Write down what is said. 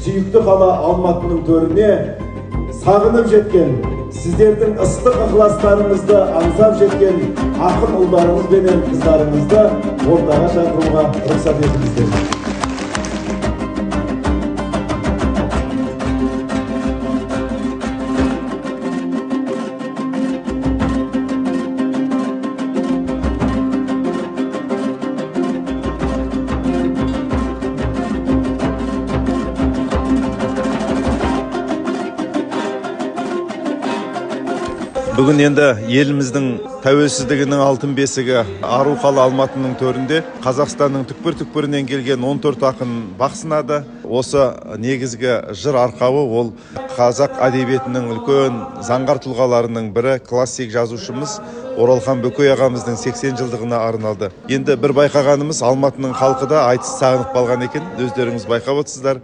sүйікті қала Алматының төріне сағынып жеткен, сіздердің ыстық ықыластарыңызды аңсап жеткен ақын ұлдарыңыз бенен қыздарыңызды ортаға шақыруға рұқсат етіңіздер. Бүгін енді еліміздің тәуелсіздігінің алтын бесігі ару қала Алматының төрінде Қазақстанның түкпір-түкпірінен келген 14 ақын бақ сынады. Осы негізгі жыр арқауы ол қазақ әдебиетінің үлкен заңғар тұлғаларының бірі классик жазушымыз Оралхан Бөкей ағамыздың 80 жылдығына арналды. Енді бір байқағанымыз Алматының халқы да айтыс сағынып қалған екен. Өздеріңіз байқап отырсыздар.